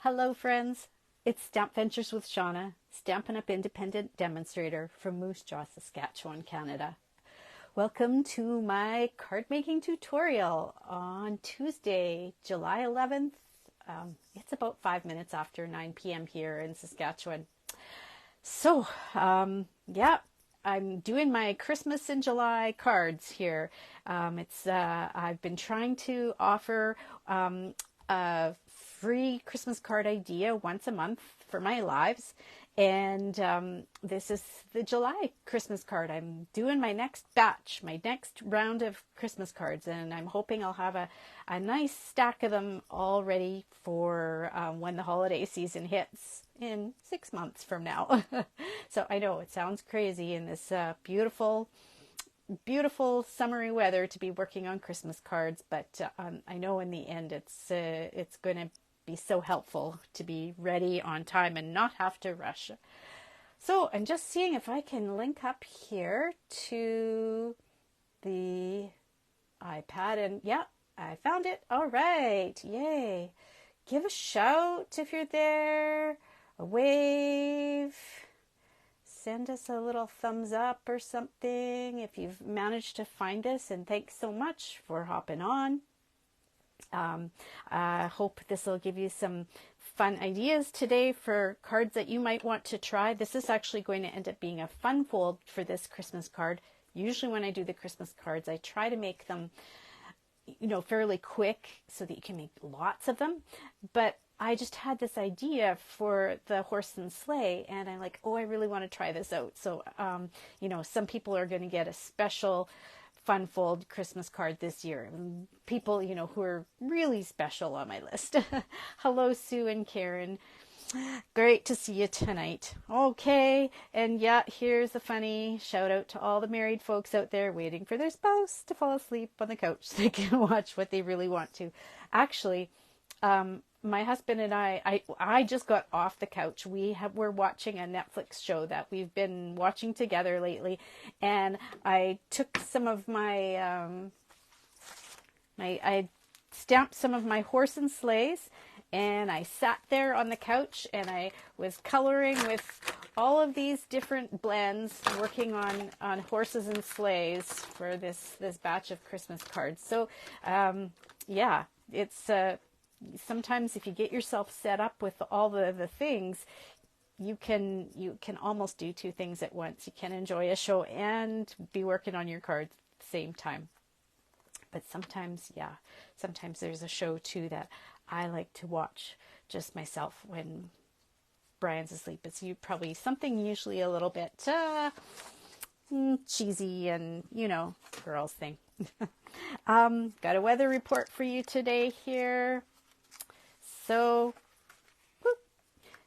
Hello, friends. It's Stamp Ventures with Shauna, Stampin' Up! Independent Demonstrator from Moose Jaw, Saskatchewan, Canada. Welcome to my card making tutorial on Tuesday, July 11th. It's about 5 minutes after 9 p.m. here in Saskatchewan. So, I'm doing my Christmas in July cards here. I've been trying to offer a free Christmas card idea once a month for my lives. And this is the July Christmas card. I'm doing my next batch, my next round of Christmas cards, and I'm hoping I'll have a nice stack of them all ready for when the holiday season hits in 6 months from now. So I know it sounds crazy in this beautiful summery weather to be working on Christmas cards, but I know in the end it's going to be so helpful to be ready on time and not have to rush. So I'm just seeing if I can link up here to the iPad, and yeah, I found it. All right, yay. Give a shout if you're there, a wave, send us a little thumbs up or something if you've managed to find this, and thanks so much for hopping on. I hope this will give you some fun ideas today for cards that you might want to try. This is actually going to end up being a fun fold for this Christmas card. Usually when I do the Christmas cards, I try to make them, fairly quick so that you can make lots of them. But I just had this idea for the Horse and Sleigh, and I'm like, I really want to try this out. So, some people are going to get a special fun fold Christmas card this year. People, who are really special on my list. Hello, Sue and Karen. Great to see you tonight. Okay, and yeah, here's a funny shout out to all the married folks out there waiting for their spouse to fall asleep on the couch so they can watch what they really want to. Actually, my husband and I just got off the couch. We're watching a Netflix show that we've been watching together lately, and I took some of my I stamped some of my horse and sleighs, and I sat there on the couch and I was coloring with all of these different blends, working on horses and sleighs for this batch of Christmas cards. So it's sometimes if you get yourself set up with all the things, you can almost do two things at once. You can enjoy a show and be working on your cards at the same time. But sometimes there's a show too that I like to watch just myself when Brian's asleep. It's probably something usually a little bit cheesy and, girls thing. Got a weather report for you today here. So,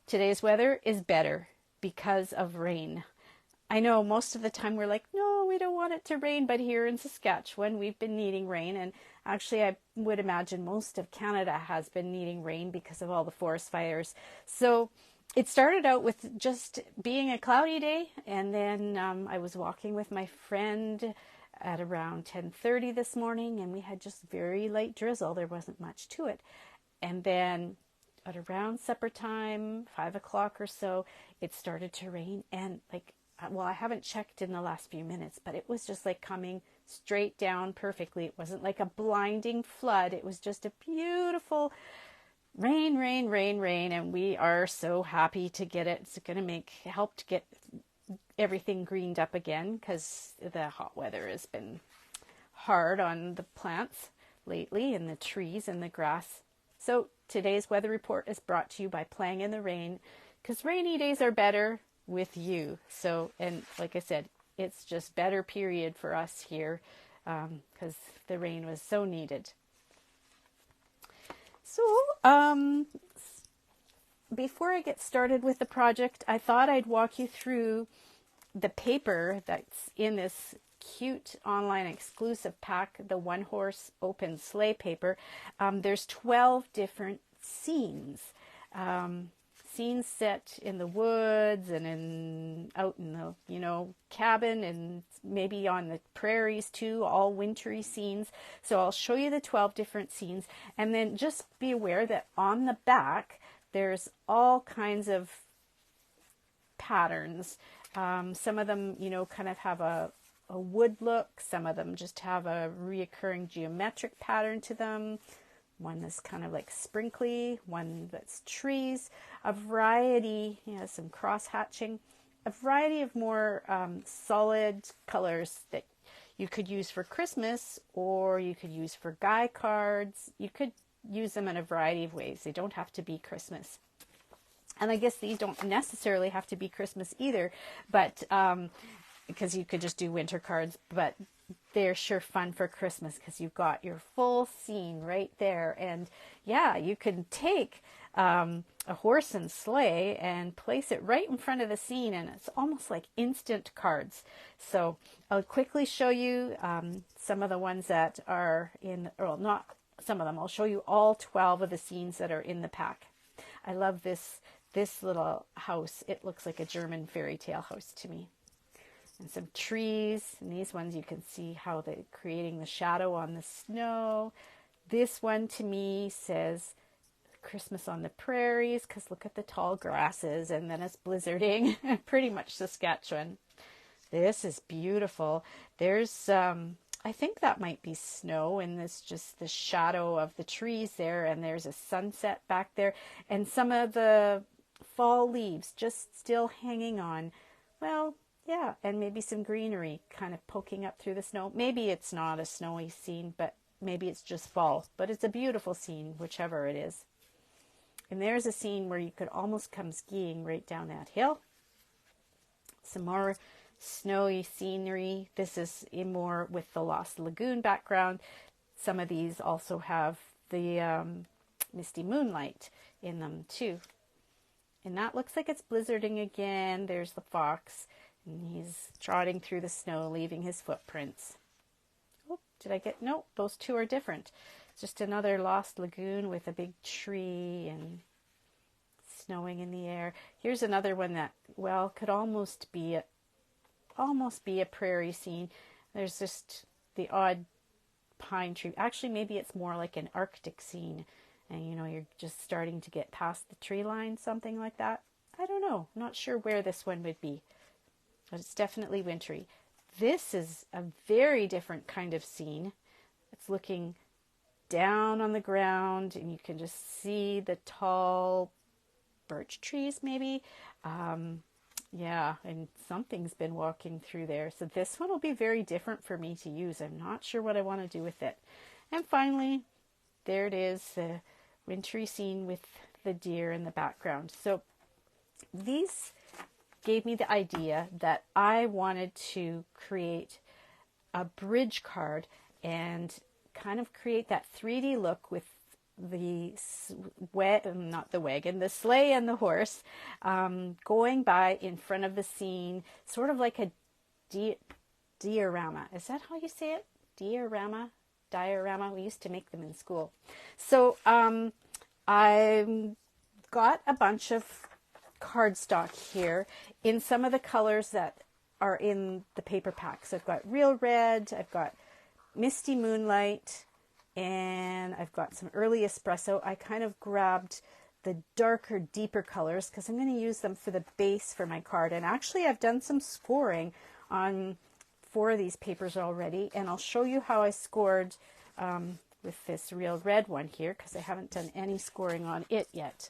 today's weather is better because of rain. I know most of the time we're like, no, we don't want it to rain, but here in Saskatchewan, we've been needing rain, and actually I would imagine most of Canada has been needing rain because of all the forest fires. So, it started out with just being a cloudy day, and then I was walking with my friend at around 10:30 this morning, and we had just very light drizzle. There wasn't much to it. And then at around supper time, 5 o'clock or so, it started to rain. And I haven't checked in the last few minutes, but it was just like coming straight down perfectly. It wasn't like a blinding flood. It was just a beautiful rain. And we are so happy to get it. It's going to help to get everything greened up again, because the hot weather has been hard on the plants lately, and the trees and the grass. So today's weather report is brought to you by Playing in the Rain, because rainy days are better with you. So, and like I said, it's just better period for us here, because the rain was so needed. So, before I get started with the project, I thought I'd walk you through the paper that's in this cute online exclusive pack, the One Horse Open Sleigh paper. There's 12 different scenes. Scenes set in the woods and out in the, cabin, and maybe on the prairies too, all wintry scenes. So I'll show you the 12 different scenes, and then just be aware that on the back there's all kinds of patterns. Some of them, you know, kind of have a wood look. Some of them just have a reoccurring geometric pattern to them. One that's kind of like sprinkly, one that's trees, a variety, you know, some cross hatching, a variety of more solid colors that you could use for Christmas, or you could use for guy cards. You could use them in a variety of ways. They don't have to be Christmas. And I guess these don't necessarily have to be Christmas either, but because you could just do winter cards, but they're sure fun for Christmas because you've got your full scene right there. And yeah, you can take a horse and sleigh and place it right in front of the scene, and it's almost like instant cards. So I'll quickly show you some of the ones that are in, well, not some of them. I'll show you all 12 of the scenes that are in the pack. I love this little house. It looks like a German fairy tale house to me. And some trees, and these ones you can see how they're creating the shadow on the snow. This one to me says Christmas on the prairies, because look at the tall grasses, and then it's blizzarding. Pretty much Saskatchewan. This is beautiful. There's I think that might be snow, and this just the shadow of the trees there, and there's a sunset back there, and some of the fall leaves just still hanging on. Well, yeah, and maybe some greenery kind of poking up through the snow. Maybe it's not a snowy scene, but maybe it's just fall. But it's a beautiful scene, whichever it is. And there's a scene where you could almost come skiing right down that hill. Some more snowy scenery. This is in more with the Lost Lagoon background. Some of these also have the misty moonlight in them too. And that looks like it's blizzarding again. There's the fox. And he's trotting through the snow, leaving his footprints. Oh, did I get... No, those two are different. It's just another Lost Lagoon with a big tree and snowing in the air. Here's another one that, well, could almost be a prairie scene. There's just the odd pine tree. Actually, maybe it's more like an Arctic scene. And, you know, you're just starting to get past the tree line, something like that. I don't know. I'm not sure where this one would be. But it's definitely wintry. This is a very different kind of scene. It's looking down on the ground, and you can just see the tall birch trees, maybe. Yeah, and something's been walking through there. So this one will be very different for me to use. I'm not sure what I want to do with it. And finally, there it is, the wintry scene with the deer in the background. So these gave me the idea that I wanted to create a bridge card and kind of create that 3D look with the the sleigh and the horse going by in front of the scene, sort of like a diorama. Is that how you say it? Diorama? We used to make them in school. So I got a bunch of cardstock here in some of the colors that are in the paper packs. I've got real red, I've got misty moonlight, and I've got some early espresso. I kind of grabbed the darker, deeper colors because I'm going to use them for the base for my card. And actually I've done some scoring on 4 of these papers already, and I'll show you how I scored with this real red one here, because I haven't done any scoring on it yet.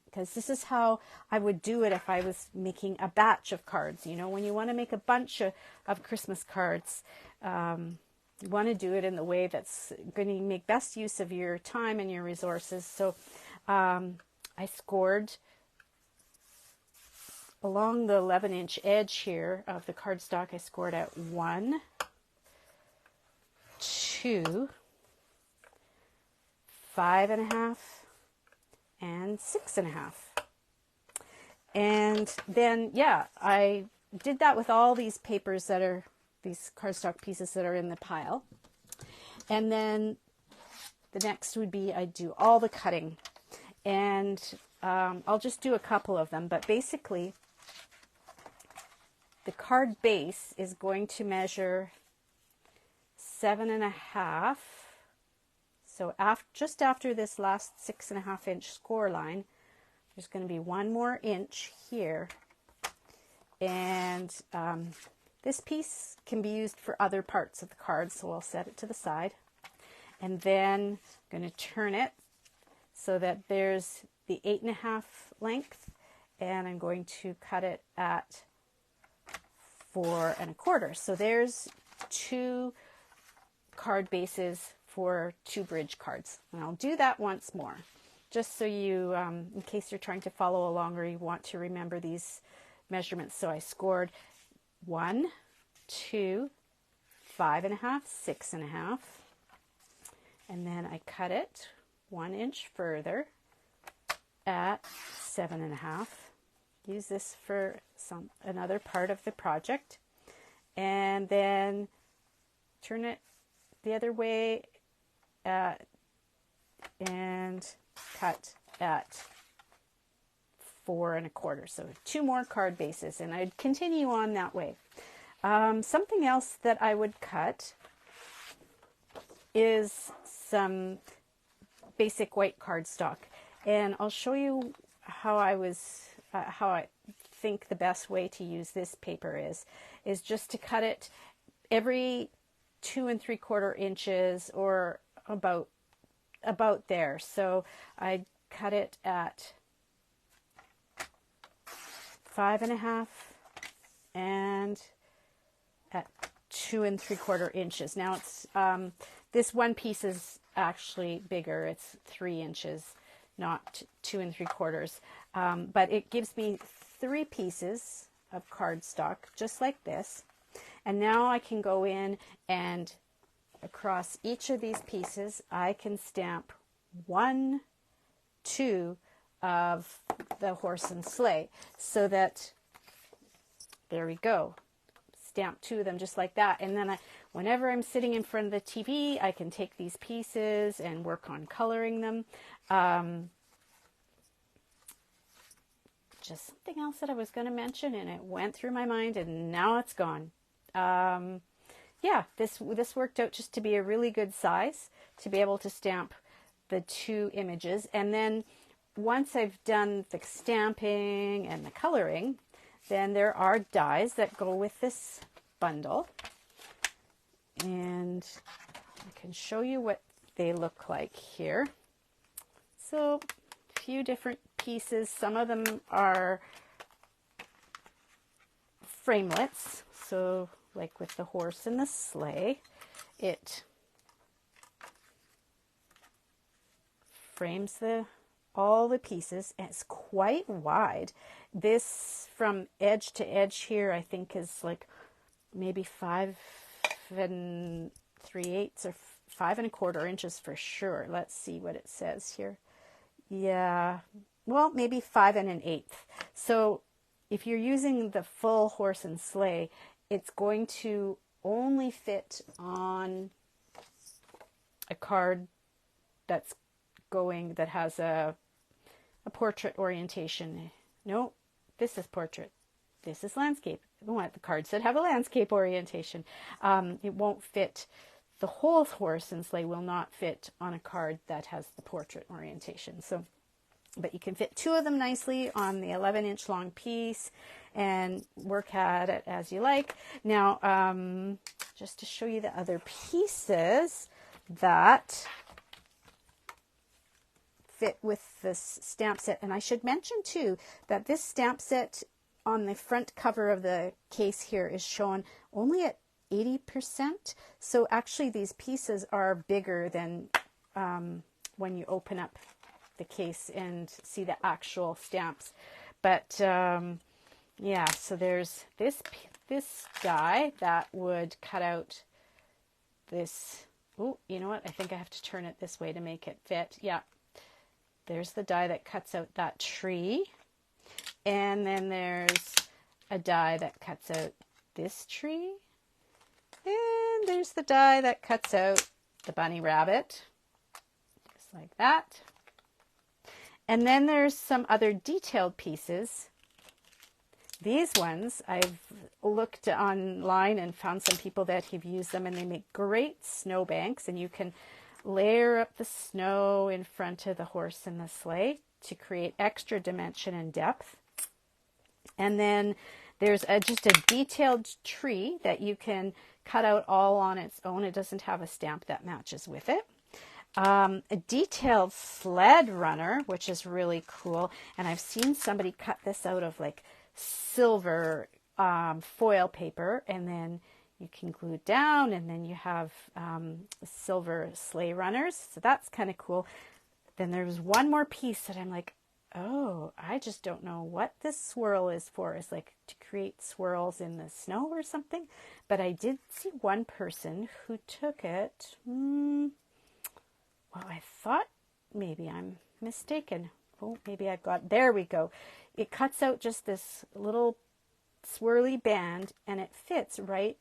Because this is how I would do it if I was making a batch of cards. You know, when you want to make a bunch of Christmas cards, you want to do it in the way that's going to make best use of your time and your resources. So I scored along the 11-inch edge here of the cardstock. I scored at 1, 2, 5.5, and 6.5. And then, yeah, I did that with all these papers that are, these cardstock pieces that are in the pile. And then the next would be I do all the cutting. And I'll just do a couple of them, but basically the card base is going to measure 7.5, So just after this last 6.5-inch score line, there's going to be 1 more inch here. And this piece can be used for other parts of the card, so I'll set it to the side. And then I'm going to turn it so that there's the 8.5 length, and I'm going to cut it at 4 1/4. So there's 2 card bases for 2 bridge cards. And I'll do that once more, just so you, in case you're trying to follow along or you want to remember these measurements. So I scored 1, 2, 5.5, 6.5, and then I cut it 1 inch further at 7.5. Use this for another part of the project, and then turn it the other way and cut at 4 1/4. So 2 more card bases, and I'd continue on that way. Something else that I would cut is some basic white cardstock, and I'll show you how I think the best way to use this paper is just to cut it every 2 3/4 inches, or about there. So I cut it at 5.5 and at 2 3/4 inches. Now it's this one piece is actually bigger. It's 3 inches, not 2 3/4. But it gives me 3 pieces of cardstock, just like this. And now I can go in, and across each of these pieces, I can stamp 1, 2 of the horse and sleigh, so that, there we go, stamp 2 of them just like that. And then whenever I'm sitting in front of the TV, I can take these pieces and work on coloring them. Just something else that I was going to mention, and it went through my mind, and now it's gone. Yeah, this worked out just to be a really good size to be able to stamp the 2 images. And then once I've done the stamping and the coloring, then there are dies that go with this bundle, and I can show you what they look like here. So a few different pieces. Some of them are framelets, so like with the horse and the sleigh, it frames all the pieces, and it's quite wide. This from edge to edge here, I think, is like maybe 5 3/8 or 5 1/4 inches for sure. Let's see what it says here. Yeah, well, maybe 5 1/8. So if you're using the full horse and sleigh, it's going to only fit on a card that has a portrait orientation. No, this is portrait. This is landscape. We want the cards that have a landscape orientation. It won't fit. The whole horse and sleigh will not fit on a card that has the portrait orientation. So, but you can fit 2 of them nicely on the 11-inch long piece and work at it as you like. Now, just to show you the other pieces that fit with this stamp set. And I should mention too that this stamp set on the front cover of the case here is shown only at 80%. So actually these pieces are bigger than when you open up the case and see the actual stamps. But yeah, so there's this die that would cut out this. Oh, you know what? I think I have to turn it this way to make it fit. Yeah. There's the die that cuts out that tree. And then there's a die that cuts out this tree. And there's the die that cuts out the bunny rabbit. Just like that. And then there's some other detailed pieces. These ones, I've looked online and found some people that have used them, and they make great snowbanks, and you can layer up the snow in front of the horse and the sleigh to create extra dimension and depth. And then there's just a detailed tree that you can cut out all on its own. It doesn't have a stamp that matches with it. A detailed sled runner, which is really cool. And I've seen somebody cut this out of like silver foil paper, and then you can glue it down, and then you have silver sleigh runners. So that's kind of cool. Then there's one more piece that I'm like, oh, I just don't know what this swirl is for. It's like to create swirls in the snow or something. But I did see one person who took it. Well, I thought maybe I'm mistaken. Oh, maybe I've got, there we go. It cuts out just this little swirly band, and it fits right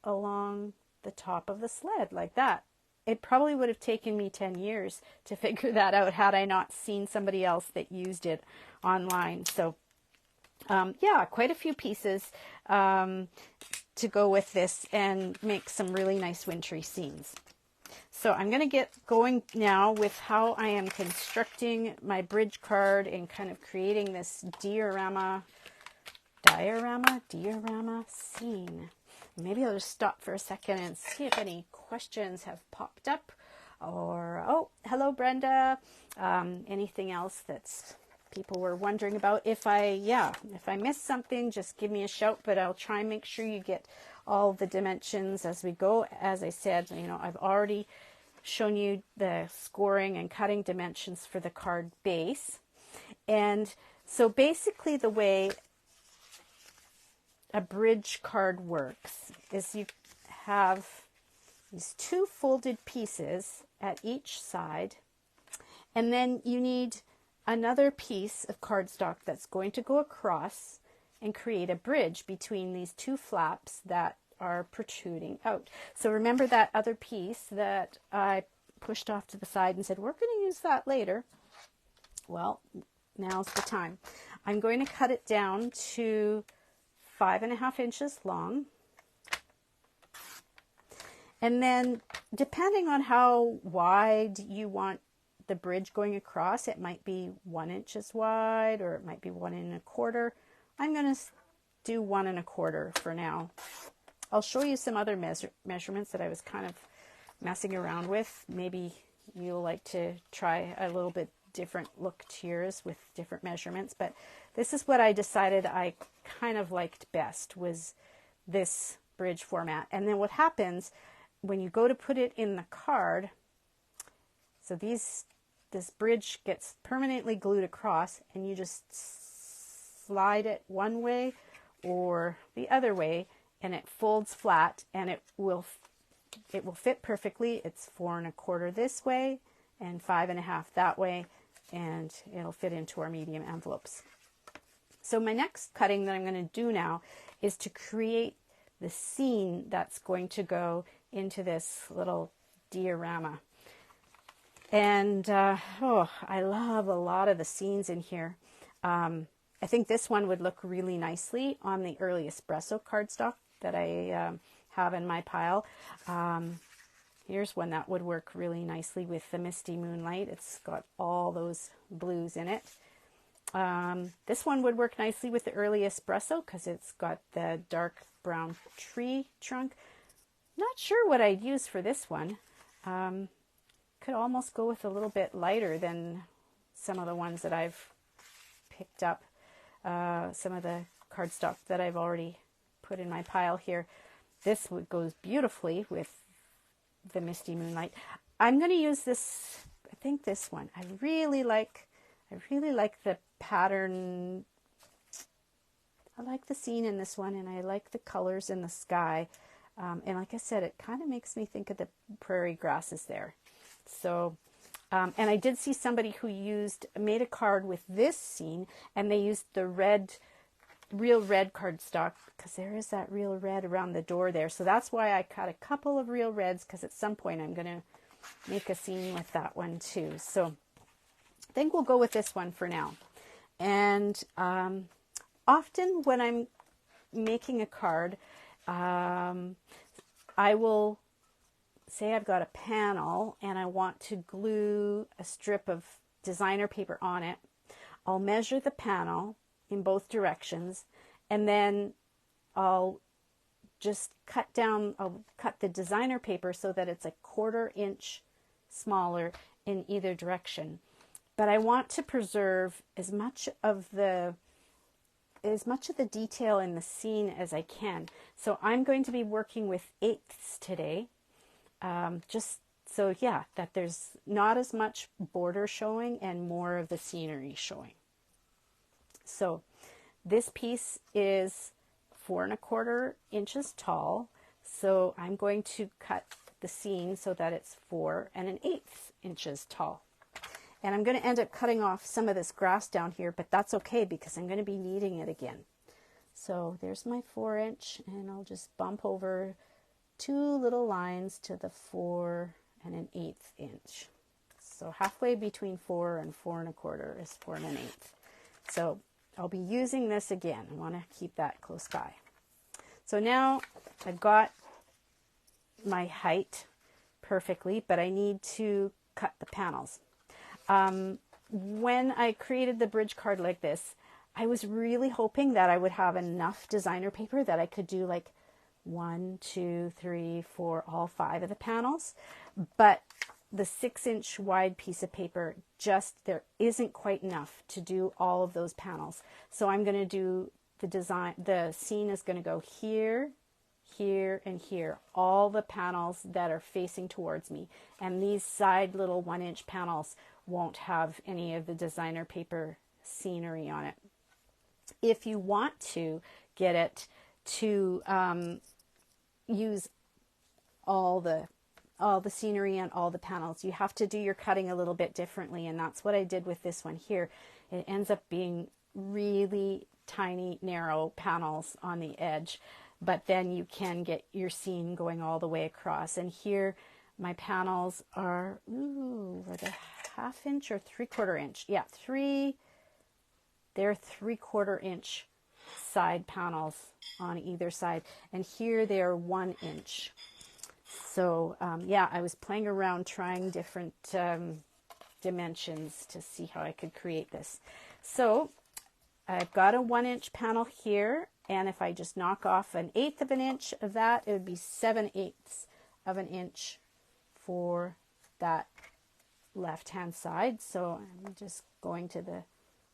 along the top of the sled like that. It probably would have taken me 10 years to figure that out had I not seen somebody else that used it online. So yeah, quite a few pieces to go with this and make some really nice wintry scenes. So I'm going to get going now with how I am constructing my bridge card and kind of creating this diorama scene. Maybe I'll just stop for a second and see if any questions have popped up, or, oh, hello, Brenda. Anything else that people were wondering about. If I missed something, just give me a shout, but I'll try and make sure you get all the dimensions as we go. As I said, I've already shown you the scoring and cutting dimensions for the card base. And so basically the way a bridge card works is you have these two folded pieces at each side, and then you need another piece of cardstock that's going to go across and create a bridge between these two flaps that are protruding out. So remember that other piece that I pushed off to the side and said, we're going to use that later. Well, now's the time. I'm going to cut it down to 5.5 inches long. And then depending on how wide you want the bridge going across, it might be 1 inch wide, or it might be 1 1/4. I'm going to do 1 1/4 for now. I'll show you some other measurements that I was kind of messing around with. Maybe you'll like to try a little bit different look to yours with different measurements, but this is what I decided I kind of liked best, was this bridge format. And then what happens when you go to put it in the card, so this bridge gets permanently glued across, and you just slide it one way or the other way, and it folds flat, and it will fit perfectly. It's 4 1/4 this way and 5 1/2 that way, and it'll fit into our medium envelopes. So my next cutting that I'm going to do now is to create the scene that's going to go into this little diorama. And I love a lot of the scenes in here. I think this one would look really nicely on the early espresso cardstock that I have in my pile. Here's one that would work really nicely with the Misty Moonlight. It's got all those blues in it. This one would work nicely with the early espresso because it's got the dark brown tree trunk. Not sure what I'd use for this one. Could almost go with a little bit lighter than some of the ones that I've picked up. Some of the cardstock that I've already put in my pile here. This goes beautifully with the Misty Moonlight. I'm going to use this, I think this one. I really like the pattern. I like the scene in this one, and I like the colors in the sky. And like I said, it kind of makes me think of the prairie grasses there. So, and I did see somebody who made a card with this scene, and they used the real red cardstock, because there is that real red around the door there. So that's why I cut a couple of real reds, because at some point I'm going to make a scene with that one too. So I think we'll go with this one for now. And often when I'm making a card, I will say I've got a panel and I want to glue a strip of designer paper on it, I'll measure the panel in both directions, and then I'll just I'll cut the designer paper so that it's a 1/4 inch smaller in either direction. But I want to preserve as much of the detail in the scene as I can. So I'm going to be working with 1/8 today, just so that there's not as much border showing and more of the scenery showing. So this piece is 4 1/4 inches tall. So I'm going to cut the scene so that it's 4 1/8 inches tall. And I'm going to end up cutting off some of this grass down here, but that's okay because I'm going to be kneading it again. So there's my 4 inch, and I'll just bump over 2 little lines to the 4 1/8 inch. So halfway between 4 and 4 1/4 is 4 1/8. So I'll be using this again. I want to keep that close by. So now I've got my height perfectly, but I need to cut the panels. When I created the bridge card like this, I was really hoping that I would have enough designer paper that I could do like 1, 2, 3, 4, all 5 of the panels. But the 6 inch wide piece of paper, there isn't quite enough to do all of those panels. So I'm going to do the scene is going to go here, here, and here. All the panels that are facing towards me. And these side little 1 inch panels won't have any of the designer paper scenery on it. If you want to get it to use all the scenery and all the panels, you have to do your cutting a little bit differently, and that's what I did with this one here. It ends up being really tiny, narrow panels on the edge, but then you can get your scene going all the way across. And here my panels are, are they 1/2 inch or 3/4 inch? Yeah, they're 3/4 inch side panels on either side, and here they're 1 inch. So I was playing around trying different dimensions to see how I could create this. So I've got a 1 inch panel here, and if I just knock off 1/8 of an inch of that, it would be 7/8 of an inch for that left hand side. So I'm just going to the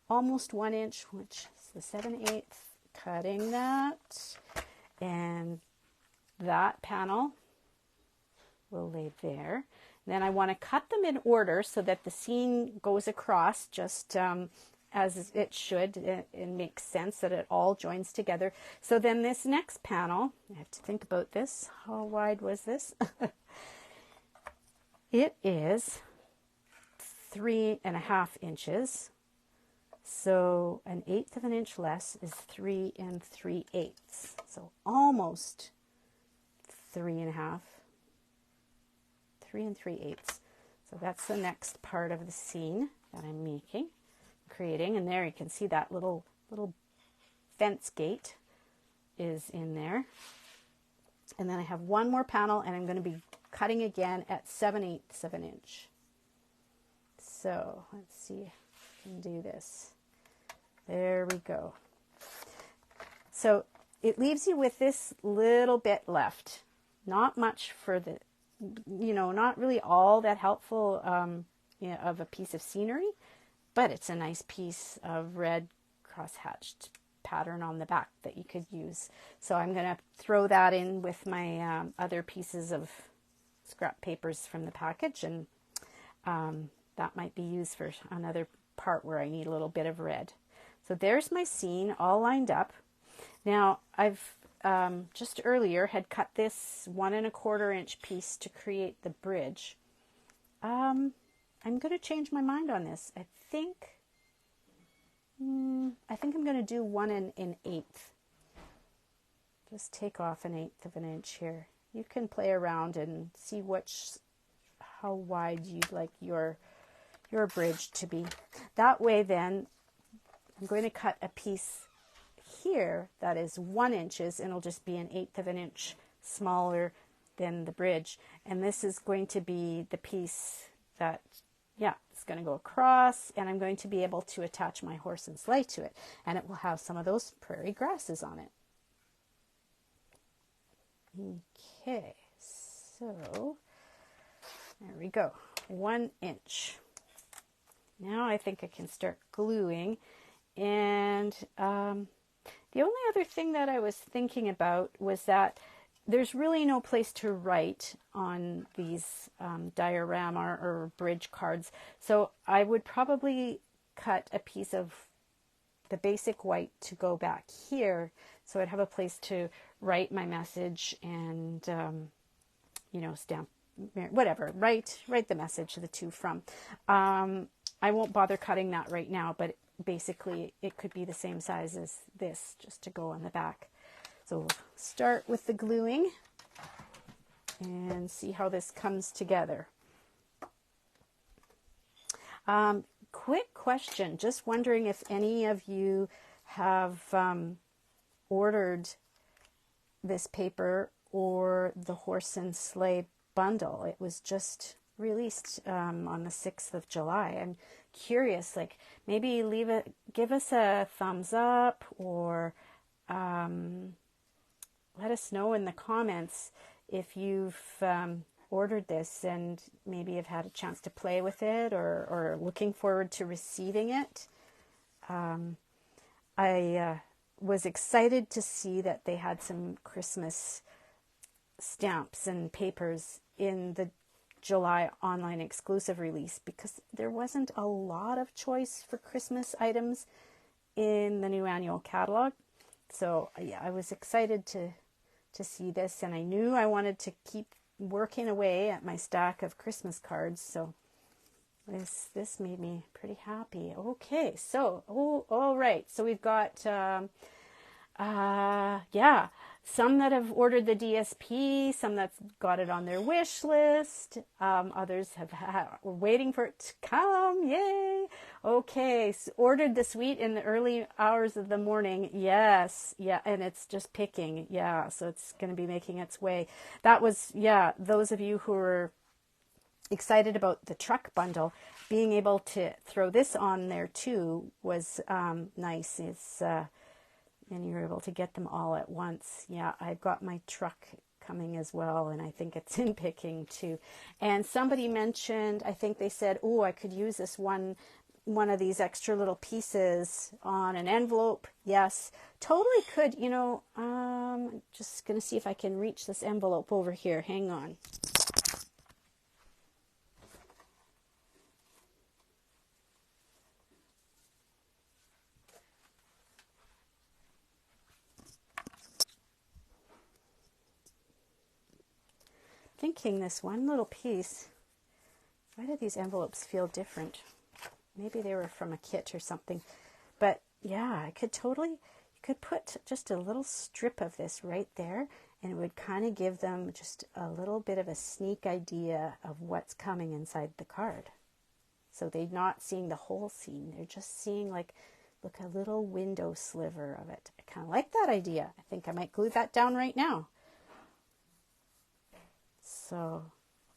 almost 1 inch, which is the 7/8, cutting that, and that panel will lay there. Then I want to cut them in order so that the scene goes across just as it should. It makes sense that it all joins together. So then this next panel, I have to think about this. How wide was this? It is 3 1/2 inches. So 1/8 of an inch less is 3 3/8. So almost 3 1/2. 3 3/8. So that's the next part of the scene that I'm creating. And there you can see that little fence gate is in there. And then I have one more panel, and I'm going to be cutting again at 7/8 of an inch. So let's see if I can do this. There we go. So it leaves you with this little bit left. Not much for the, not really all that helpful of a piece of scenery, but it's a nice piece of red cross-hatched pattern on the back that you could use. So I'm going to throw that in with my other pieces of scrap papers from the package, and that might be used for another part where I need a little bit of red. So there's my scene all lined up. Now I've just earlier had cut this 1 1/4 inch piece to create the bridge. I'm going to change my mind on this. I think I'm going to do 1 1/8. Just take off 1/8 of an inch here. You can play around and see how wide you'd like your bridge to be. That way then I'm going to cut a piece here that is 1 inch, and it'll just be 1/8 of an inch smaller than the bridge. And this is going to be the piece that, yeah, it's going to go across, and I'm going to be able to attach my horse and sleigh to it. And it will have some of those prairie grasses on it. Okay, so there we go, 1 inch. Now I think I can start gluing. And the only other thing that I was thinking about was that there's really no place to write on these diorama or bridge cards. So I would probably cut a piece of the basic white to go back here, so I'd have a place to write my message and, you know, stamp, whatever, write the message, the to from. I won't bother cutting that right now, but basically it could be the same size as this, just to go on the back. So we'll start with the gluing and see how this comes together. Quick question, just wondering if any of you have ordered this paper or the Horse and Sleigh bundle. It was just released on the 6th of July. I'm curious, like maybe give us a thumbs up, or let us know in the comments if you've ordered this and maybe have had a chance to play with it, or looking forward to receiving it. I was excited to see that they had some Christmas stamps and papers in the July online exclusive release, because there wasn't a lot of choice for Christmas items in the new annual catalog. So yeah, I was excited to see this, and I knew I wanted to keep working away at my stack of Christmas cards, so this made me pretty happy. Okay, so all right, so we've got yeah, some that have ordered the DSP, some that's got it on their wish list, others were waiting for it to come. Yay! Okay, so ordered the suite in the early hours of the morning. Yes, yeah, and it's just picking. Yeah, so it's going to be making its way. That was, yeah, those of you who were excited about the truck bundle, being able to throw this on there too was nice. It's and you're able to get them all at once. Yeah, I've got my truck coming as well, and I think it's in picking too. And somebody mentioned, I think they said, oh, I could use this one of these extra little pieces on an envelope. Yes, totally could. You know, I'm just going to see if I can reach this envelope over here. Hang on. Thinking this one little piece, why do these envelopes feel different? Maybe they were from a kit or something. But yeah, I could totally, you could put just a little strip of this right there, and it would kind of give them just a little bit of a sneak idea of what's coming inside the card. So they're not seeing the whole scene. They're just seeing like, look, a little window sliver of it. I kind of like that idea. I think I might glue that down right now. So,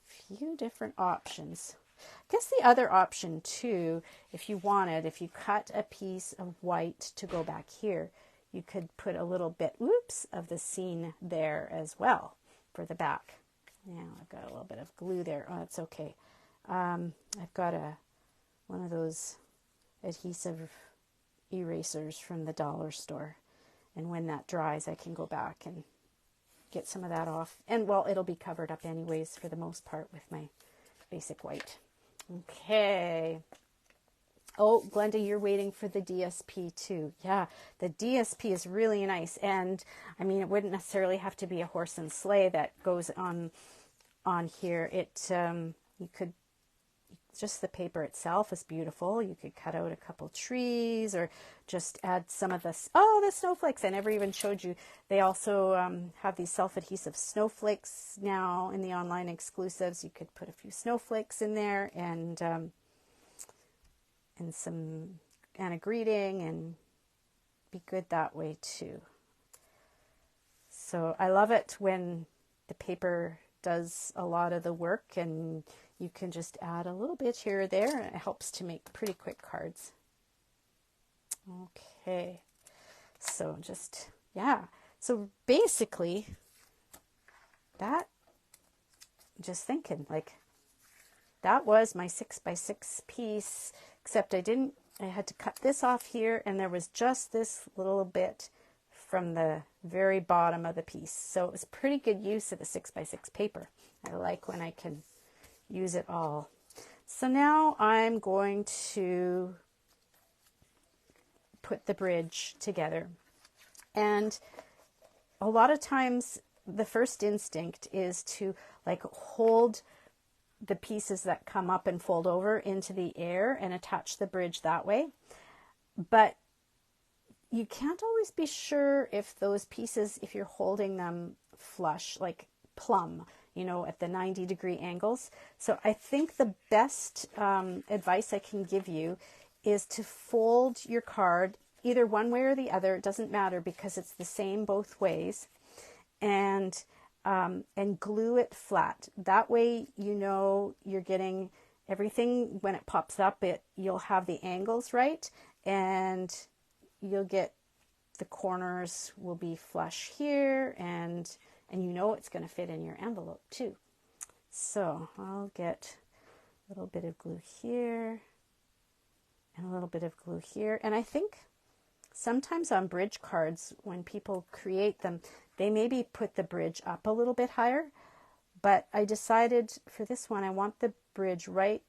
a few different options. I guess the other option too, if you wanted, if you cut a piece of white to go back here, you could put a little bit, oops, of the scene there as well for the back. Now I've got a little bit of glue there. Oh, that's okay. I've got one of those adhesive erasers from the dollar store, and when that dries, I can go back and get some of that off. And well, it'll be covered up anyways for the most part with my basic white. Okay. Oh, Glenda, you're waiting for the DSP too. Yeah, the DSP is really nice. And I mean, it wouldn't necessarily have to be a horse and sleigh that goes on here. It, you could, just the paper itself is beautiful. You could cut out a couple trees or just add some of the snowflakes. I never even showed you. They also have these self-adhesive snowflakes now in the online exclusives. You could put a few snowflakes in there and a greeting, and be good that way too. So I love it when the paper does a lot of the work, and you can just add a little bit here or there, and it helps to make pretty quick cards. Okay, so just, yeah. So basically, that, just thinking, like, that was my 6x6 piece, except I had to cut this off here, and there was just this little bit from the very bottom of the piece. So it was pretty good use of the 6x6 paper. I like when I can use it all. So now I'm going to put the bridge together. And a lot of times the first instinct is to like hold the pieces that come up and fold over into the air and attach the bridge that way. But you can't always be sure if those pieces, if you're holding them flush, like plumb, you know, at the 90-degree angles. So I think the best advice I can give you is to fold your card either one way or the other. It doesn't matter because it's the same both ways. And glue it flat. That way, you know, you're getting everything when it pops up. You'll have the angles right, and you'll get the corners will be flush here, and you know it's going to fit in your envelope too. So I'll get a little bit of glue here and a little bit of glue here. And I think sometimes on bridge cards, when people create them, they maybe put the bridge up a little bit higher, but I decided for this one, I want the bridge right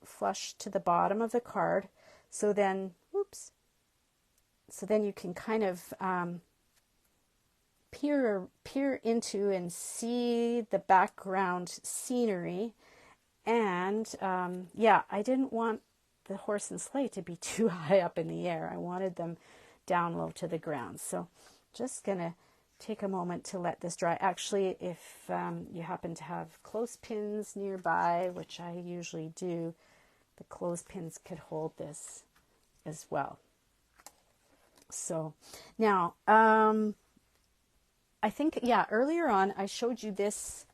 flush to the bottom of the card. So then, oops, so then you can kind of peer into and see the background scenery. And yeah, I didn't want the horse and sleigh to be too high up in the air. I wanted them down low to the ground. So just gonna take a moment to let this dry. Actually, if you happen to have clothespins nearby, which I usually do, the clothespins could hold this as well. So now, I think, yeah, earlier on I showed you this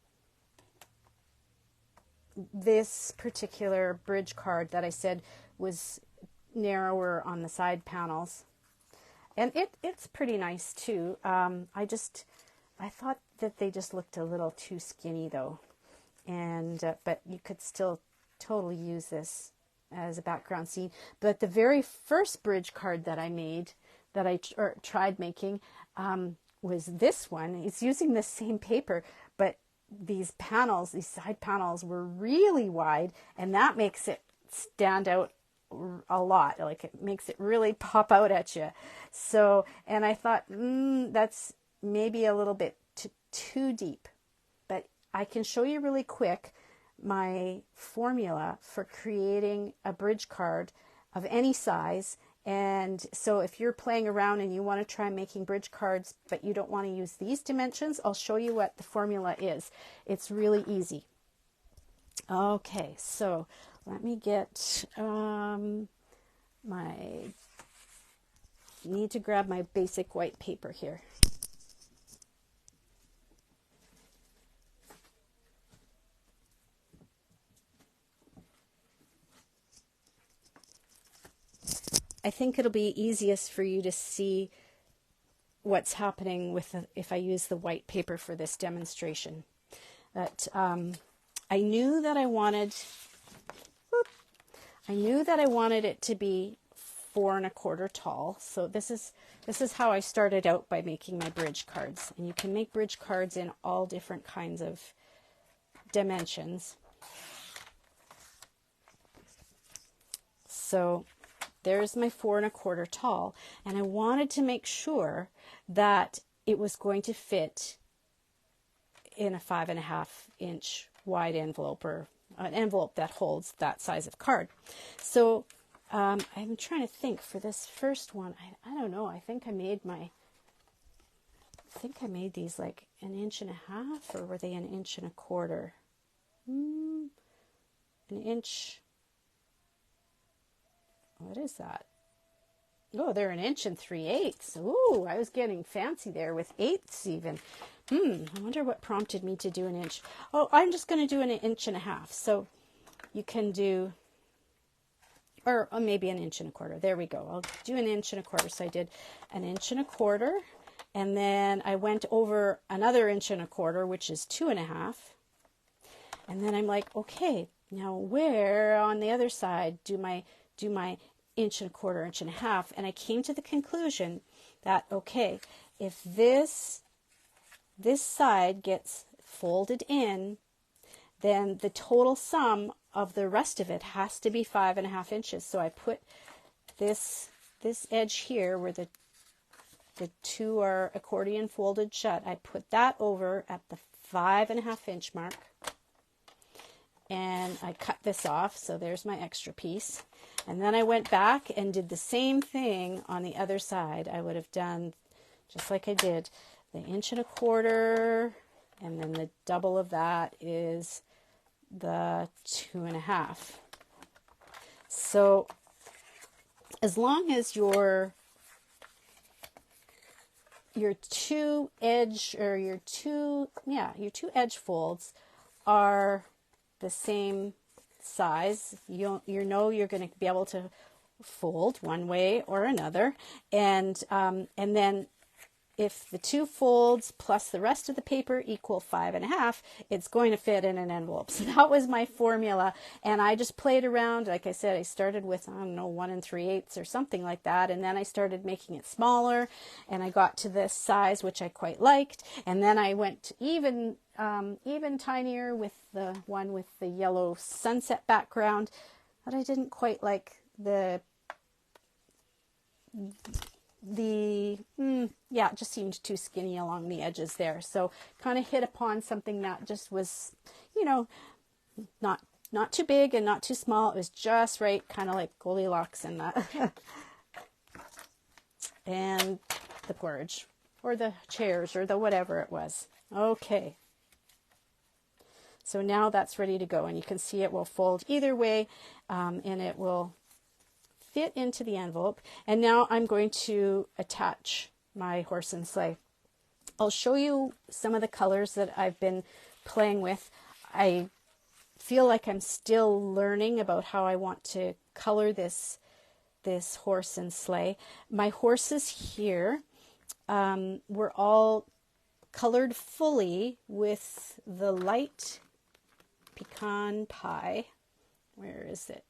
particular bridge card that I said was narrower on the side panels. And it's pretty nice too. I thought that they just looked a little too skinny though. And, but you could still totally use this as a background scene. But the very first bridge card that I made, that I tried making, was this one. It's using the same paper, but these panels, these side panels were really wide, and that makes it stand out a lot. Like it makes it really pop out at you. So, and I thought, that's maybe a little bit too deep, but I can show you really quick my formula for creating a bridge card of any size. And so if you're playing around and you want to try making bridge cards, but you don't want to use these dimensions, I'll show you what the formula is. It's really easy. Okay, so let me get need to grab my basic white paper here. I think it'll be easiest for you to see what's happening if I use the white paper for this demonstration. But I knew that I wanted it to be 4 1/4 tall. So this is how I started out by making my bridge cards. And you can make bridge cards in all different kinds of dimensions. So there's my 4 1/4 tall, and I wanted to make sure that it was going to fit in a 5 1/2 inch wide envelope, or an envelope that holds that size of card. So I'm trying to think for this first one. I don't know. I think I made these like 1 1/2 inches, or were they 1 1/4 inches? 1 inch. What is that? Oh, they're 1 3/8 inches. Ooh, I was getting fancy there with eighths even. I wonder what prompted me to do an inch. Oh, I'm just going to do an 1.5 inches. So you can do, or maybe 1.25 inches. There we go. I'll do 1.25 inches. So I did 1.25 inches, and then I went over another 1.25 inches, which is 2.5 inches. And then I'm like, okay, now where on the other side do my 1.25 inches, 1.5 inches? And I came to the conclusion that, okay, if this side gets folded in, then the total sum of the rest of it has to be 5.5 inches. So I put this edge here where the two are accordion folded shut. I put that over at the 5.5 inch mark, and I cut this off. So there's my extra piece. And then I went back and did the same thing on the other side. I would have done just like I did the 1.25 inches, and then the double of that is the 2.5 inches. So as long as your two edge folds are the same size, you know you're going to be able to fold one way or another, and then if the two folds plus the rest of the paper equal 5.5 inches, it's going to fit in an envelope. So that was my formula, and I just played around. Like I said, I started with, I don't know, 1 3/8 or something like that, and then I started making it smaller, and I got to this size, which I quite liked, and then I went even tinier with the one with the yellow sunset background, but I didn't quite like it just seemed too skinny along the edges there. So kind of hit upon something that just was, not too big and not too small. It was just right, kind of like Goldilocks and and the porridge or the chairs or the whatever it was. Okay. So now that's ready to go, and you can see it will fold either way, and it will fit into the envelope. And now I'm going to attach my horse and sleigh. I'll show you some of the colors that I've been playing with. I feel like I'm still learning about how I want to color this horse and sleigh. My horses here were all colored fully with the light pecan pie. Where is it?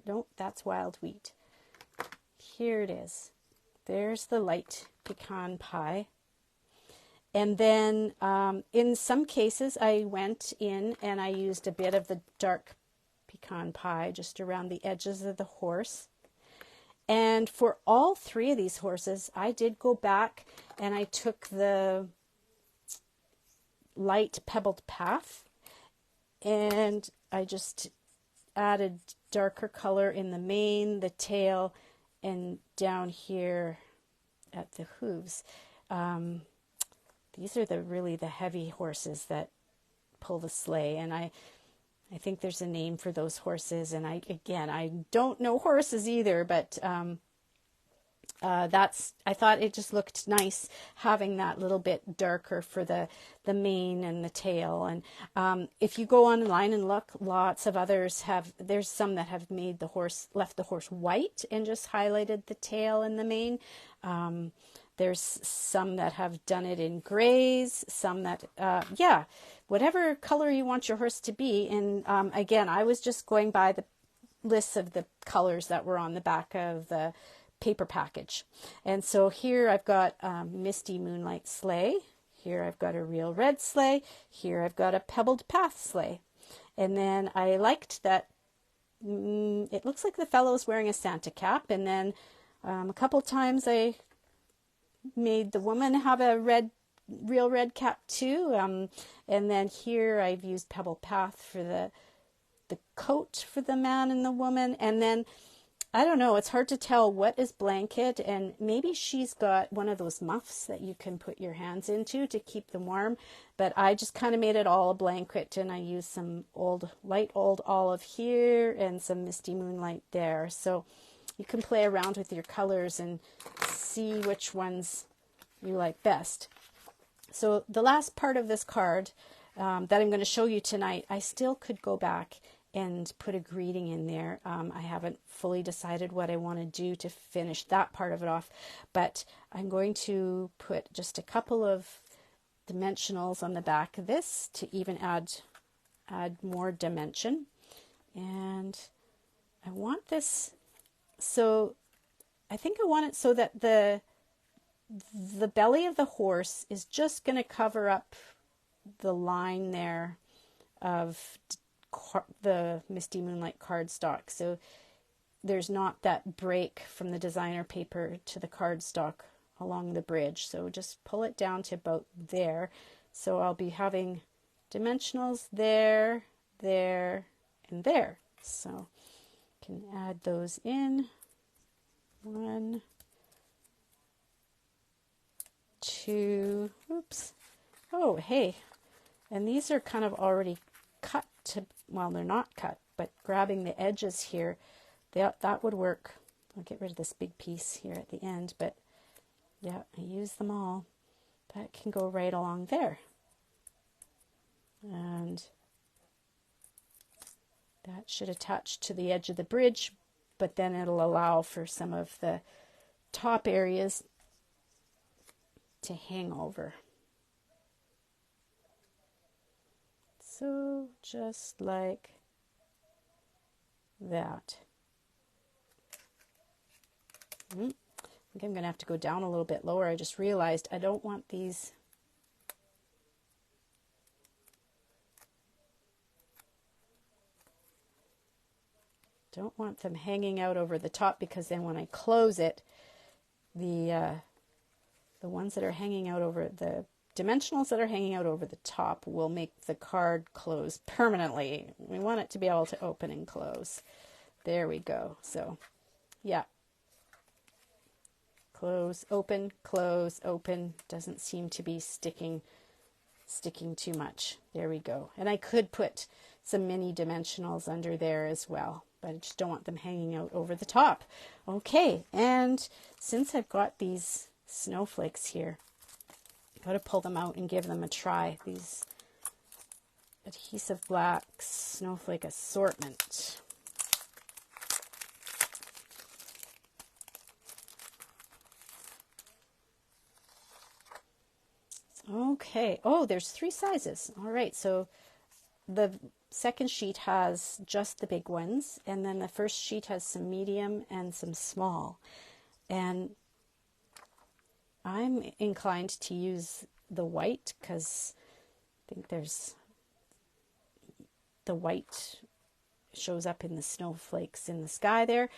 Nope, that's wild wheat. Here it is. There's the light pecan pie. And then in some cases I went in and I used a bit of the dark pecan pie just around the edges of the horse. And for all three of these horses, I did go back and I took the light pebbled path and I just added darker color in the mane, the tail, and down here at the hooves. These are really the heavy horses that pull the sleigh, and I think there's a name for those horses. And I don't know horses either, but I thought it just looked nice having that little bit darker for the mane and the tail. And if you go online and look, lots of others there's some that have left the horse white and just highlighted the tail and the mane. There's some that have done it in grays, some that, whatever color you want your horse to be. And again, I was just going by the lists of the colors that were on the back of the paper package. And so here I've got Misty Moonlight sleigh. Here I've got a real red sleigh. Here I've got a pebbled path sleigh. And then I liked that it looks like the fellow's wearing a Santa cap. And then a couple times I made the woman have a real red cap too. And then here I've used pebbled path for the coat for the man and the woman. And then I don't know, it's hard to tell what is blanket, and maybe she's got one of those muffs that you can put your hands into to keep them warm, but I just kind of made it all a blanket, and I used some light old olive here and some Misty Moonlight there. So you can play around with your colors and see which ones you like best. So the last part of this card that I'm going to show you tonight, I still could go back and put a greeting in there. I haven't fully decided what I want to do to finish that part of it off, but I'm going to put just a couple of dimensionals on the back of this to even add more dimension. And I want this, so I think I want it so that the belly of the horse is just going to cover up the line there of the Misty Moonlight cardstock. So there's not that break from the designer paper to the cardstock along the bridge. So just pull it down to about there. So I'll be having dimensionals there, there, and there. So I can add those in. 1, 2, oops. Oh, hey. And these are kind of already cut to, well, they're not cut, but grabbing the edges here, that would work. I'll get rid of this big piece here at the end, but yeah, I use them all. That can go right along there. And that should attach to the edge of the bridge, but then it'll allow for some of the top areas to hang over. So just like that. I think I'm going to have to go down a little bit lower. I just realized I don't want these them hanging out over the top, because then when I close it, the ones that are hanging out over the dimensionals that are hanging out over the top will make the card close permanently. We want it to be able to open and close. There we go. So yeah, close, open, doesn't seem to be sticking too much. There we go. And I could put some mini dimensionals under there as well, but I just don't want them hanging out over the top. Okay, and since I've got these snowflakes here, I've got to pull them out and give them a try. These adhesive black snowflake assortment. Okay. Oh, there's 3 sizes. All right. So the second sheet has just the big ones, and then the first sheet has some medium and some small. And I'm inclined to use the white because I think the white shows up in the snowflakes in the sky there.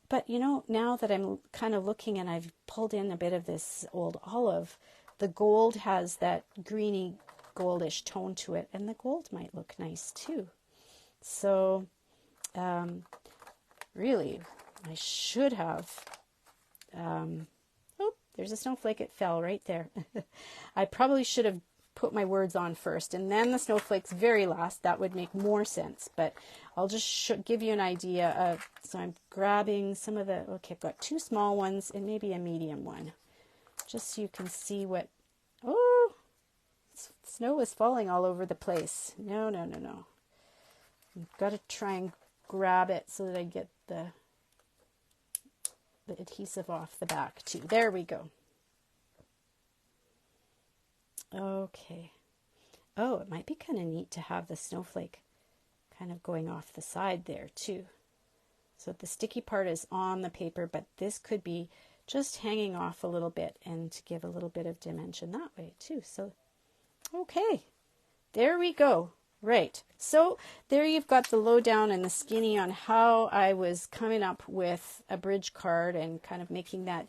But you know, now that I'm kind of looking and I've pulled in a bit of this old olive, the gold has that greeny goldish tone to it, and the gold might look nice too. So really, I should have oh, there's a snowflake. It fell right there. I probably should have put my words on first and then the snowflakes very last. That would make more sense, but I'll just give you an idea of, so I'm grabbing some of the, okay, I've got 2 small ones and maybe a medium one, just so you can see what, oh, snow is falling all over the place. No. I've got to try and grab it so that I get the adhesive off the back too. There we go. Okay. Oh, it might be kind of neat to have the snowflake kind of going off the side there too. So the sticky part is on the paper, but this could be just hanging off a little bit and to give a little bit of dimension that way too. So, okay, there we go. Right. So there you've got the lowdown and the skinny on how I was coming up with a bridge card and kind of making that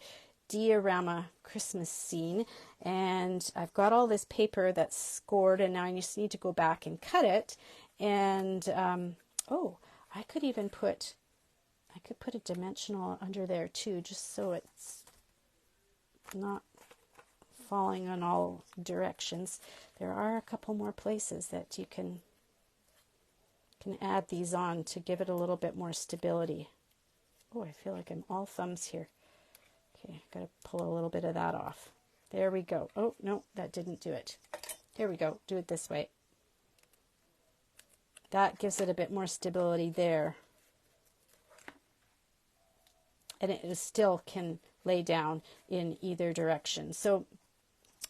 diorama Christmas scene. And I've got all this paper that's scored, and now I just need to go back and cut it. And oh, I could put a dimensional under there too, just so it's not falling in all directions. There are a couple more places that you can add these on to give it a little bit more stability. Oh, I feel like I'm all thumbs here. Okay, got to pull a little bit of that off. There we go. Oh, no, that didn't do it. Here we go. Do it this way. That gives it a bit more stability there. And it still can lay down in either direction. So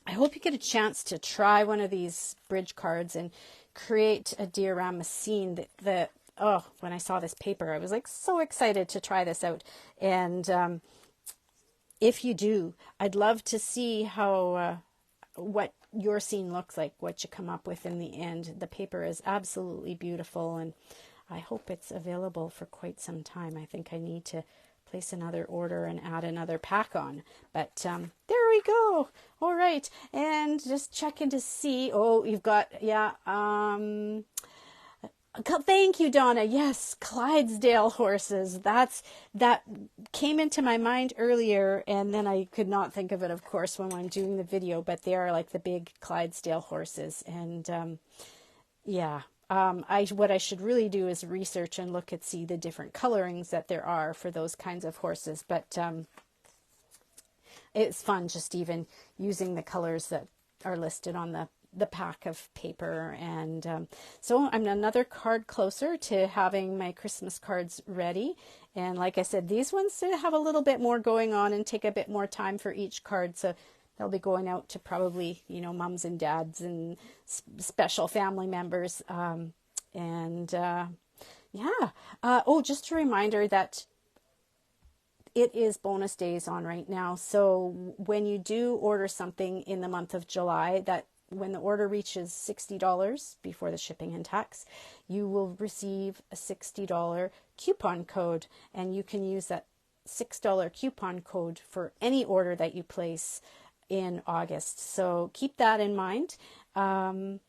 I hope you get a chance to try one of these bridge cards and create a diorama scene that oh, when I saw this paper, I was like so excited to try this out. And if you do, I'd love to see how what your scene looks like, what you come up with in the end. The paper is absolutely beautiful, and I hope it's available for quite some time. I think I need to place another order and add another pack on. But there we go. All right. And just checking to see. Oh, you've got, yeah. Thank you, Donna. Yes, Clydesdale horses. That came into my mind earlier, and then I could not think of it, of course, when I'm doing the video, but they are like the big Clydesdale horses. And yeah. What I should really do is research and look at see the different colorings that there are for those kinds of horses. But it's fun just even using the colors that are listed on the pack of paper. And so I'm another card closer to having my Christmas cards ready. And like I said, these ones have a little bit more going on and take a bit more time for each card. So they'll be going out to probably, mums and dads and special family members. Yeah. Oh, just a reminder that it is bonus days on right now. So when you do order something in the month of July, that when the order reaches $60 before the shipping and tax, you will receive a $60 coupon code, and you can use that $6 coupon code for any order that you place in August. So keep that in mind. And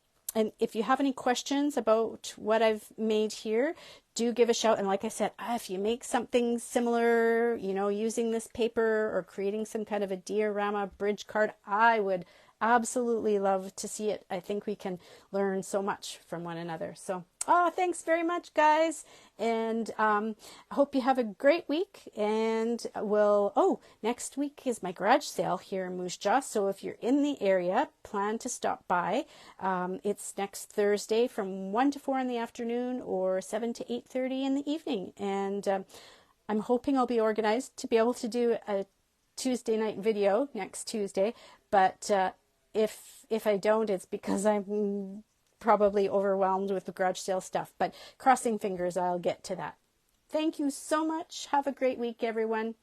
if you have any questions about what I've made here, do give a shout. And like I said, if you make something similar, using this paper or creating some kind of a diorama bridge card, I would absolutely love to see it. I think we can learn so much from one another. So, thanks very much, guys. And I hope you have a great week. And next week is my garage sale here in Moose Jaw. So if you're in the area, plan to stop by. It's next Thursday from 1 to 4 in the afternoon or 7 to 8:30 in the evening. And I'm hoping I'll be organized to be able to do a Tuesday night video next Tuesday. But if I don't, it's because I'm probably overwhelmed with the garage sale stuff. But crossing fingers, I'll get to that. Thank you so much. Have a great week, everyone.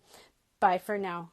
Bye for now.